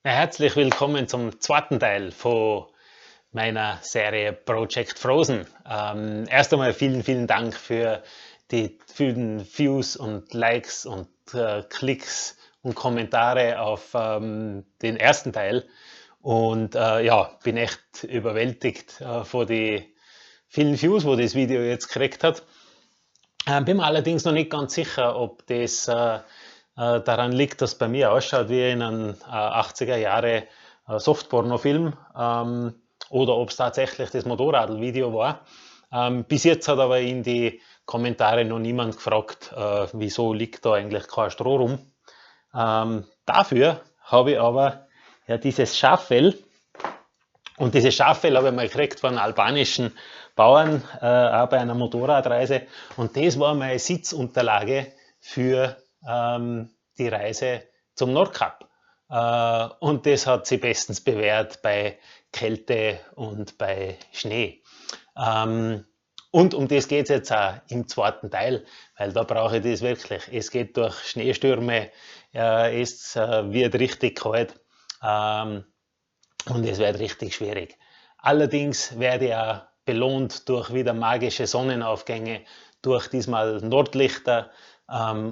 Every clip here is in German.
Ja, herzlich willkommen zum zweiten Teil von meiner Serie Project Frozen. Erst einmal vielen Dank für die vielen Views und Likes und Klicks und Kommentare auf den ersten Teil. Und ja, bin echt überwältigt von den vielen Views, wo das Video jetzt gekriegt hat. Bin mir allerdings noch nicht ganz sicher, ob das daran liegt, dass bei mir ausschaut wie in einem 80er Jahre Softpornofilm oder ob es tatsächlich das Motorradl-Video war. Bis jetzt hat aber in die Kommentare noch niemand gefragt, wieso liegt da eigentlich kein Stroh rum. Dafür habe ich aber ja dieses Schaffell. Und dieses Schaffell habe ich mal gekriegt von albanischen Bauern, auch bei einer Motorradreise. Und das war meine Sitzunterlage für die Reise zum Nordkap. Und das hat sich bestens bewährt bei Kälte und bei Schnee. Und um das geht es jetzt auch im zweiten Teil, weil da brauche ich das wirklich. Es geht durch Schneestürme, es wird richtig kalt. Und es wird richtig schwierig. Allerdings werde ich auch belohnt durch wieder magische Sonnenaufgänge, durch diesmal Nordlichter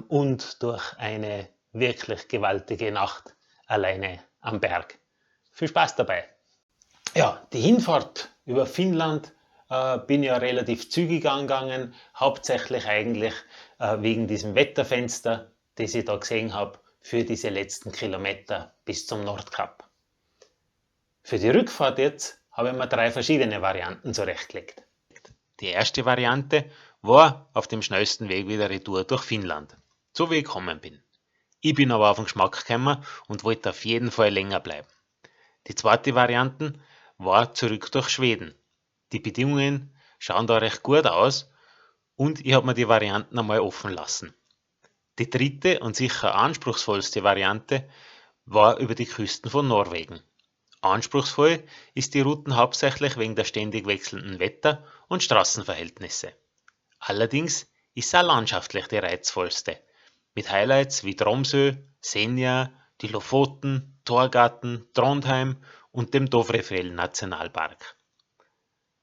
und durch eine wirklich gewaltige Nacht alleine am Berg. Viel Spaß dabei! Ja, die Hinfahrt über Finnland bin ja relativ zügig angegangen, hauptsächlich eigentlich wegen diesem Wetterfenster, das ich da gesehen habe, für diese letzten Kilometer bis zum Nordkap. Für die Rückfahrt jetzt habe ich mir 3 verschiedene Varianten zurechtgelegt. Die erste Variante war auf dem schnellsten Weg wieder retour durch Finnland, so wie ich gekommen bin. Ich bin aber auf den Geschmack gekommen und wollte auf jeden Fall länger bleiben. Die zweite Variante war zurück durch Schweden. Die Bedingungen schauen da recht gut aus und ich habe mir die Varianten einmal offen lassen. Die dritte und sicher anspruchsvollste Variante war über die Küsten von Norwegen. Anspruchsvoll ist die Routen hauptsächlich wegen der ständig wechselnden Wetter- und Straßenverhältnisse. Allerdings ist sie auch landschaftlich die reizvollste, mit Highlights wie Tromsø, Senja, die Lofoten, Torgarten, Trondheim und dem Dovrefjell Nationalpark.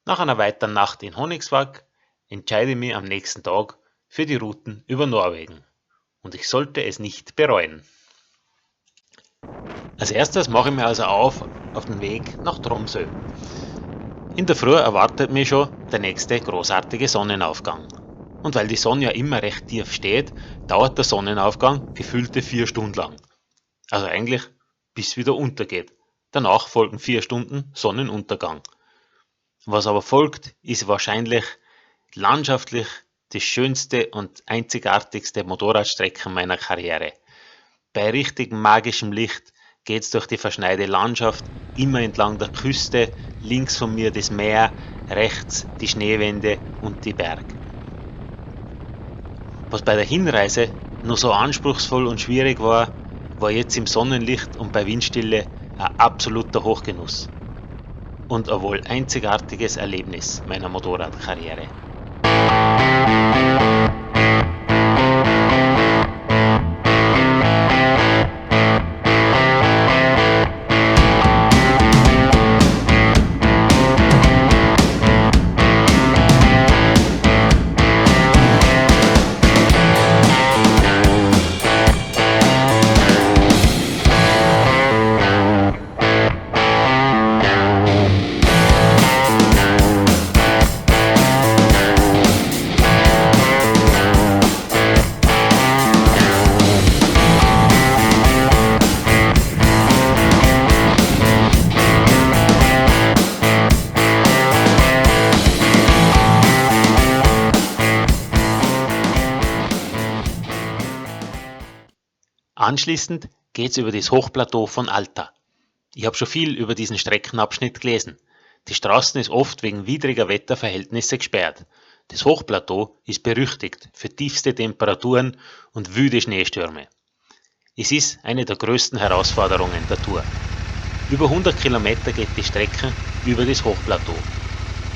Nach einer weiteren Nacht in Honningsvåg entscheide ich mich am nächsten Tag für die Routen über Norwegen. Und ich sollte es nicht bereuen. Als erstes mache ich mich also auf den Weg nach Tromsø. In der Früh erwartet mich schon der nächste großartige Sonnenaufgang. Und weil die Sonne ja immer recht tief steht, dauert der Sonnenaufgang gefühlte 4 Stunden lang. Also eigentlich bis wieder untergeht. Danach folgen 4 Stunden Sonnenuntergang. Was aber folgt, ist wahrscheinlich landschaftlich das schönste und einzigartigste Motorradstrecken meiner Karriere. Bei richtig magischem Licht geht's durch die verschneite Landschaft, immer entlang der Küste, links von mir das Meer, rechts die Schneewände und die Berge. Was bei der Hinreise nur so anspruchsvoll und schwierig war, war jetzt im Sonnenlicht und bei Windstille ein absoluter Hochgenuss. Und ein wohl einzigartiges Erlebnis meiner Motorradkarriere. Anschließend geht's über das Hochplateau von Alta. Ich habe schon viel über diesen Streckenabschnitt gelesen. Die Straße ist oft wegen widriger Wetterverhältnisse gesperrt. Das Hochplateau ist berüchtigt für tiefste Temperaturen und wüde Schneestürme. Es ist eine der größten Herausforderungen der Tour. Über 100 Kilometer geht die Strecke über das Hochplateau.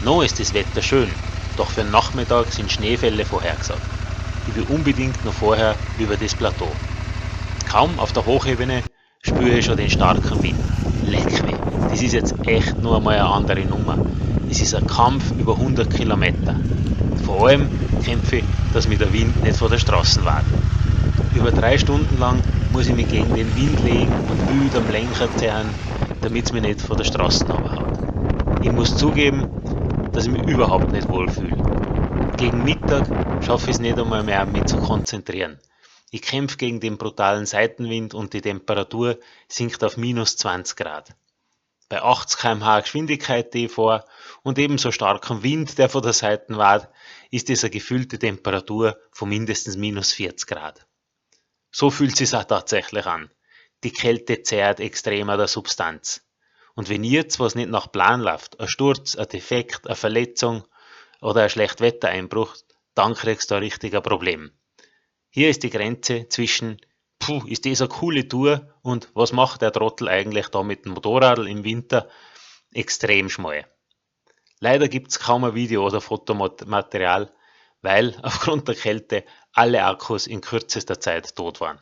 Noch ist das Wetter schön, doch für den Nachmittag sind Schneefälle vorhergesagt. Ich will unbedingt noch vorher über das Plateau. Kaum auf der Hochebene spüre ich schon den starken Wind. das ist jetzt echt nur einmal eine andere Nummer. Es ist ein Kampf über 100 Kilometer. Vor allem kämpfe ich, dass mir der Wind nicht von der Straße weht. Über 3 Stunden lang muss ich mich gegen den Wind legen und wild am Lenker zerren, damit es mich nicht von der Straße runterhaut. Ich muss zugeben, dass ich mich überhaupt nicht wohlfühle. Gegen Mittag schaffe ich es nicht einmal mehr, mich zu konzentrieren. Ich kämpfe gegen den brutalen Seitenwind und die Temperatur sinkt auf minus 20 Grad. Bei 80 km/h Geschwindigkeit, die ich fahre, und ebenso starkem Wind, der von der Seite weht, ist es eine gefühlte Temperatur von mindestens minus 40 Grad. So fühlt es sich auch tatsächlich an. Die Kälte zehrt extrem an der Substanz. Und wenn jetzt was nicht nach Plan läuft, ein Sturz, ein Defekt, eine Verletzung oder ein Schlechtwettereinbruch, dann kriegst du ein richtiges Problem. Hier ist die Grenze zwischen ist das eine coole Tour und was macht der Trottel eigentlich da mit dem Motorrad im Winter, extrem schmal. Leider gibt es kaum ein Video oder Fotomaterial, weil aufgrund der Kälte alle Akkus in kürzester Zeit tot waren.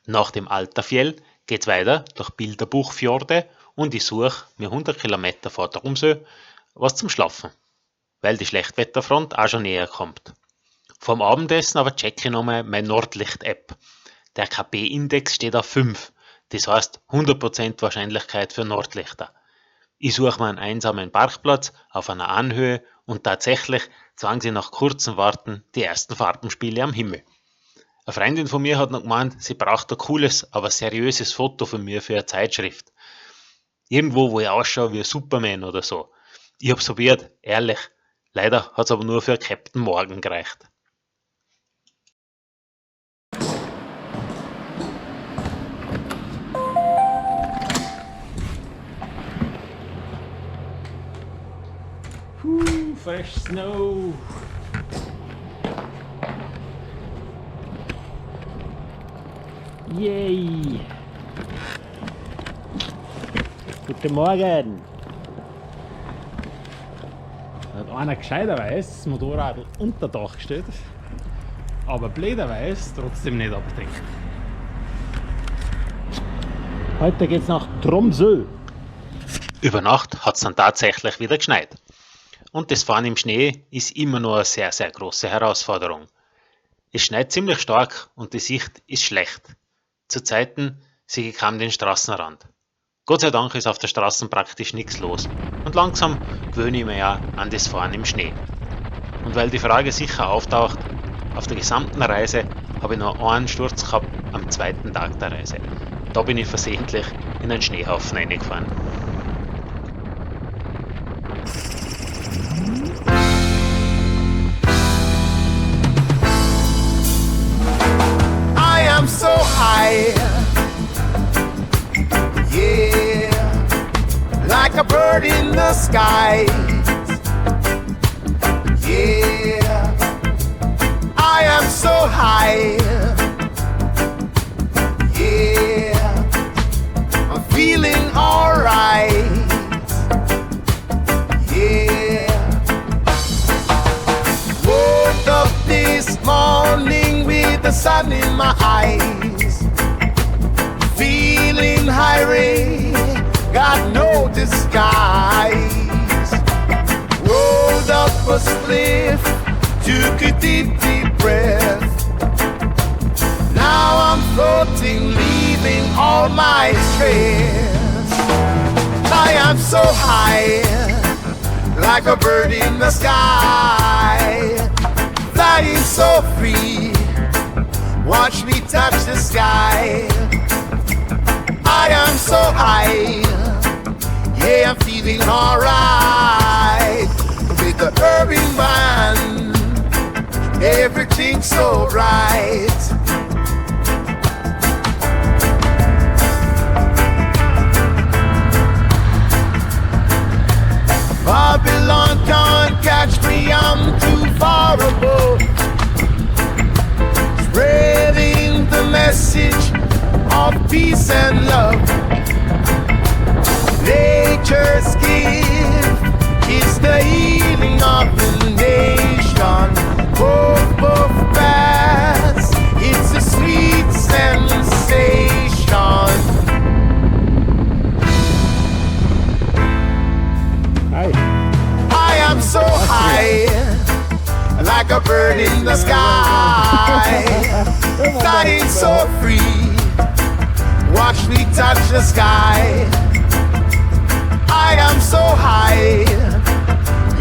Nach dem Altafjell geht es weiter durch Bilderbuchfjorde und ich suche mir 100 Kilometer vor Tromsø was zum Schlafen, weil die Schlechtwetterfront auch schon näher kommt. Vorm Abendessen aber checke ich nochmal meine Nordlicht-App. Der KP-Index steht auf 5, das heißt 100% Wahrscheinlichkeit für Nordlichter. Ich suche mir einen einsamen Parkplatz auf einer Anhöhe und tatsächlich zwang sie nach kurzem Warten die ersten Farbenspiele am Himmel. Eine Freundin von mir hat noch gemeint, sie braucht ein cooles, aber seriöses Foto von mir für eine Zeitschrift. Irgendwo, wo ich ausschaue wie Superman oder so. Ich hab's probiert, ehrlich. Leider hat's aber nur für Captain Morgan gereicht. Fresh snow. Yay! Guten Morgen! Hat einer gescheiterweise das Motorrad unter Dach gestellt, aber blöderweise trotzdem nicht abgedeckt. Heute geht's nach Tromsø. Über Nacht hat's dann tatsächlich wieder geschneit. Und das Fahren im Schnee ist immer noch eine sehr, sehr große Herausforderung. Es schneit ziemlich stark und die Sicht ist schlecht. Zu Zeiten sehe ich kaum den Straßenrand. Gott sei Dank ist auf der Straße praktisch nichts los und langsam gewöhne ich mich ja an das Fahren im Schnee. Und weil die Frage sicher auftaucht, auf der gesamten Reise habe ich noch einen Sturz gehabt am 2. Tag der Reise. Da bin ich versehentlich in einen Schneehaufen reingefahren. I'm so high, yeah, like a bird in the sky, yeah, I am so high, yeah, I'm feeling alright, yeah, woke up this morning with the sun in my eyes, feeling high, got no disguise. Rolled up a spliff, took a deep, deep breath. Now I'm floating, leaving all my stress. I am so high, like a bird in the sky, flying so free. Watch me touch the sky. I am so high, yeah, I'm feeling alright. With the urban band, everything's so bright. Babylon can't catch me, I'm too far above. Spreading the message of peace and love. Nature's gift is the healing of the nation. Both paths, it's a sweet sensation. high, flying so free. Watch me touch the sky. I am so high,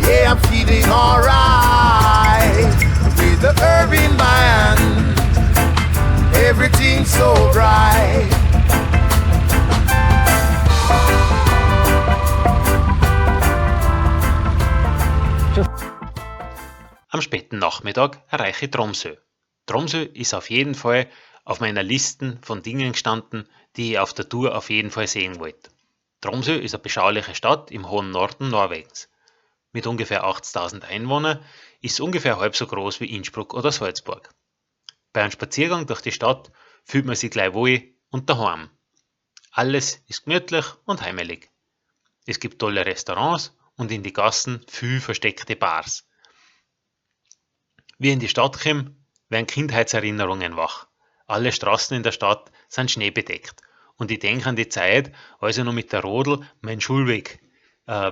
yeah, I'm feeling alright. With the herb in my hand, everything's so bright. Am späten Nachmittag erreiche ich Tromsø. Tromsø ist auf jeden Fall auf meiner Liste von Dingen gestanden, die ich auf der Tour auf jeden Fall sehen wollte. Tromsø ist eine beschauliche Stadt im hohen Norden Norwegens. Mit ungefähr 80.000 Einwohnern ist es ungefähr halb so groß wie Innsbruck oder Salzburg. Bei einem Spaziergang durch die Stadt fühlt man sich gleich wohl und daheim. Alles ist gemütlich und heimelig. Es gibt tolle Restaurants und in die Gassen viel versteckte Bars. Wie in die Stadt komme, werden Kindheitserinnerungen wach. Alle Straßen in der Stadt sind schneebedeckt und ich denke an die Zeit, als ich noch mit der Rodel meinen Schulweg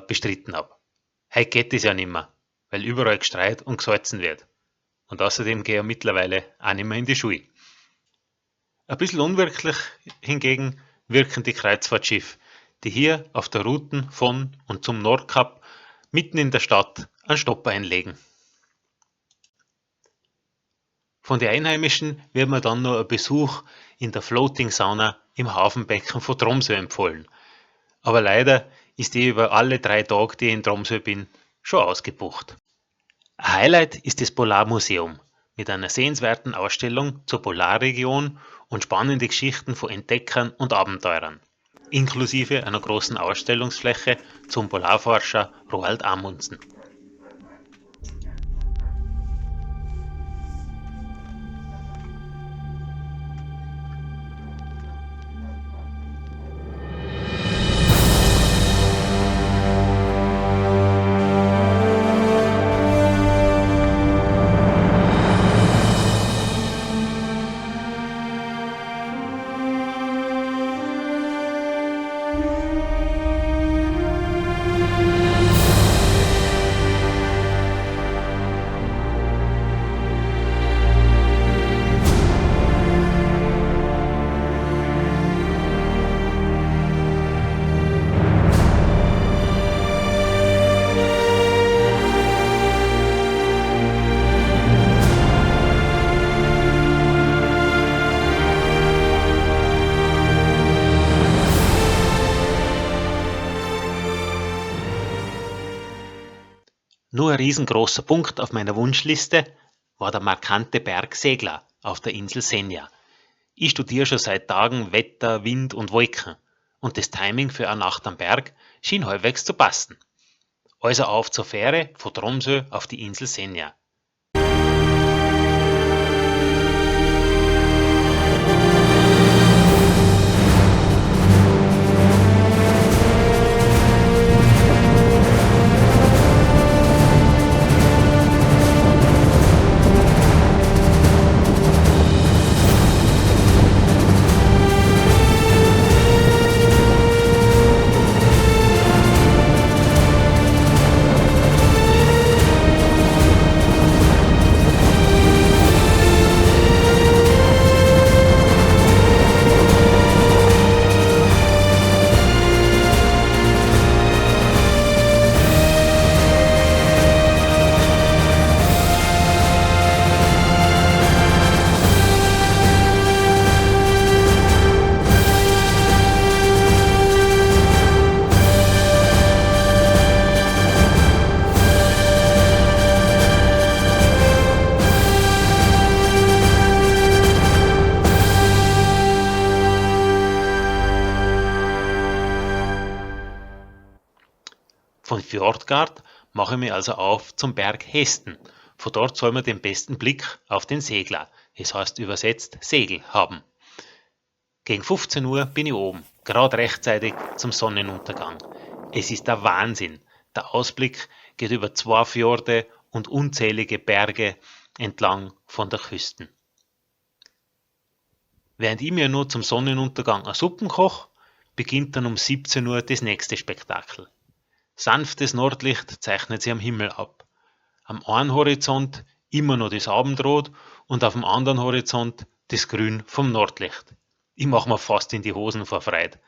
bestritten habe. Heute geht es ja nicht mehr, weil überall gestreit und gesalzen wird. Und außerdem gehe ich ja mittlerweile auch nicht mehr in die Schule. Ein bisschen unwirklich hingegen wirken die Kreuzfahrtschiffe, die hier auf der Route von und zum Nordkap mitten in der Stadt einen Stopp einlegen. Von den Einheimischen wird mir dann noch ein Besuch in der Floating Sauna im Hafenbecken von Tromsø empfohlen. Aber leider ist die über alle 3 Tage, die ich in Tromsø bin, schon ausgebucht. Ein Highlight ist das Polarmuseum mit einer sehenswerten Ausstellung zur Polarregion und spannende Geschichten von Entdeckern und Abenteurern, inklusive einer großen Ausstellungsfläche zum Polarforscher Roald Amundsen. Nur ein riesengroßer Punkt auf meiner Wunschliste war der markante Berg Segla auf der Insel Senja. Ich studiere schon seit Tagen Wetter, Wind und Wolken und das Timing für eine Nacht am Berg schien halbwegs zu passen. Also auf zur Fähre von Tromsø auf die Insel Senja. Von Fjordgard mache ich mich also auf zum Berg Hesten. Von dort soll man den besten Blick auf den Segler, es heißt übersetzt Segel, haben. Gegen 15 Uhr bin ich oben, gerade rechtzeitig zum Sonnenuntergang. Es ist der Wahnsinn. Der Ausblick geht über 2 Fjorde und unzählige Berge entlang von der Küste. Während ich mir nur zum Sonnenuntergang eine Suppen koche, beginnt dann um 17 Uhr das nächste Spektakel. Sanftes Nordlicht zeichnet sich am Himmel ab. Am einen Horizont immer noch das Abendrot und auf dem anderen Horizont das Grün vom Nordlicht. Ich mache mir fast in die Hosen vor Freude.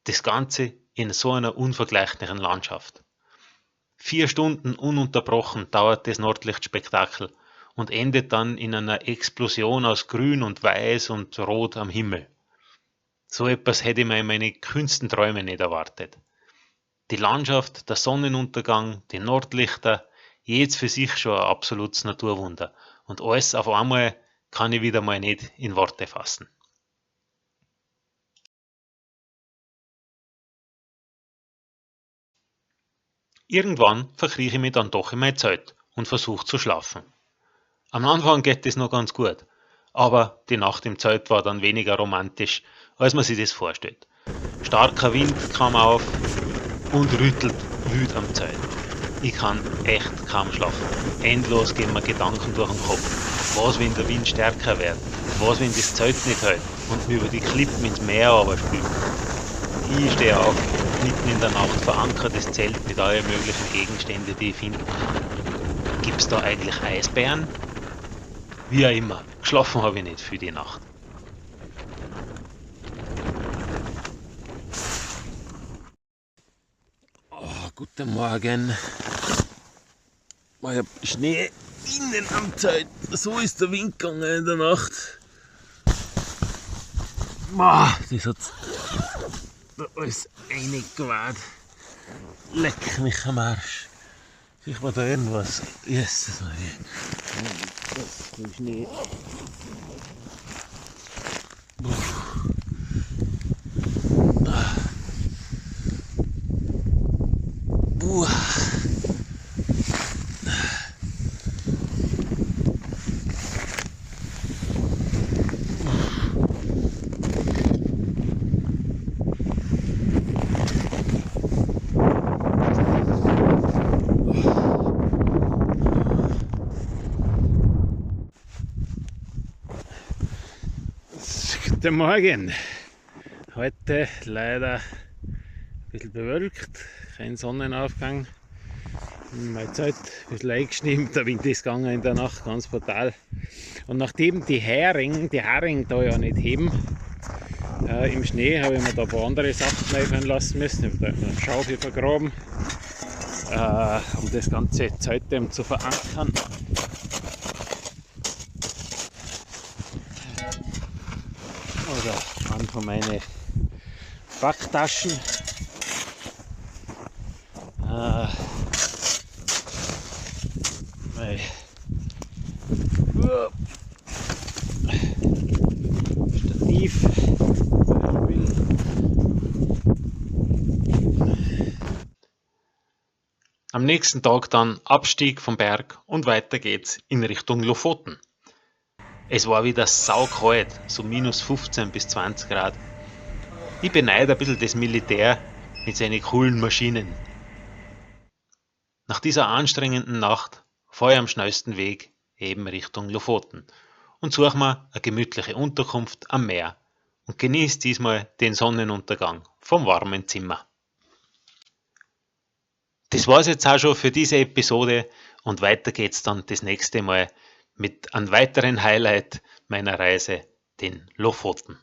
Das Ganze in so einer unvergleichlichen Landschaft. 4 Stunden ununterbrochen dauert das Nordlichtspektakel und endet dann in einer Explosion aus Grün und Weiß und Rot am Himmel. So etwas hätte ich mir in meinen kühnsten Träumen nicht erwartet. Die Landschaft, der Sonnenuntergang, die Nordlichter, jedes für sich schon ein absolutes Naturwunder. Und alles auf einmal kann ich wieder mal nicht in Worte fassen. Irgendwann verkrieche ich mich dann doch in mein Zelt und versuche zu schlafen. Am Anfang geht es noch ganz gut, aber die Nacht im Zelt war dann weniger romantisch, als man sich das vorstellt. Starker Wind kam auf und rüttelt wild am Zelt. Ich kann echt kaum schlafen. Endlos gehen mir Gedanken durch den Kopf. Was, wenn der Wind stärker wird? Was, wenn das Zelt nicht hält und mir über die Klippen ins Meer runterspült? Ich stehe auf, mitten in der Nacht verankert das Zelt mit allen möglichen Gegenständen, die ich finde. Gibt's da eigentlich Eisbären? Wie auch immer, geschlafen habe ich nicht für die Nacht. Guten Morgen. Ich habe Schnee innen am Zelt. So ist der Wind gegangen in der Nacht. Das hat da alles reingewaht. Leck mich am Arsch. Sieht man da irgendwas? Jesus, das ist der Schnee. Guten Morgen. Heute leider ein bisschen bewölkt, kein Sonnenaufgang. Mein Zelt ein bisschen eingeschnitten, der Wind ist gegangen in der Nacht, ganz brutal. Und nachdem die Hering da ja nicht heben, im Schnee habe ich mir da ein paar andere Sachen einfallen lassen müssen. Ich habe da eine Schaufel vergraben, um das ganze Zelt zu verankern. Oder einfach meine Packtaschen. Mein Stativ. Am nächsten Tag dann Abstieg vom Berg und weiter geht's in Richtung Lofoten. Es war wieder saukalt, so minus 15 bis 20 Grad. Ich beneide ein bisschen das Militär mit seinen coolen Maschinen. Nach dieser anstrengenden Nacht fahre ich am schnellsten Weg eben Richtung Lofoten und suche mir eine gemütliche Unterkunft am Meer und genieße diesmal den Sonnenuntergang vom warmen Zimmer. Das war's jetzt auch schon für diese Episode und weiter geht's dann das nächste Mal mit einem weiteren Highlight meiner Reise, den Lofoten.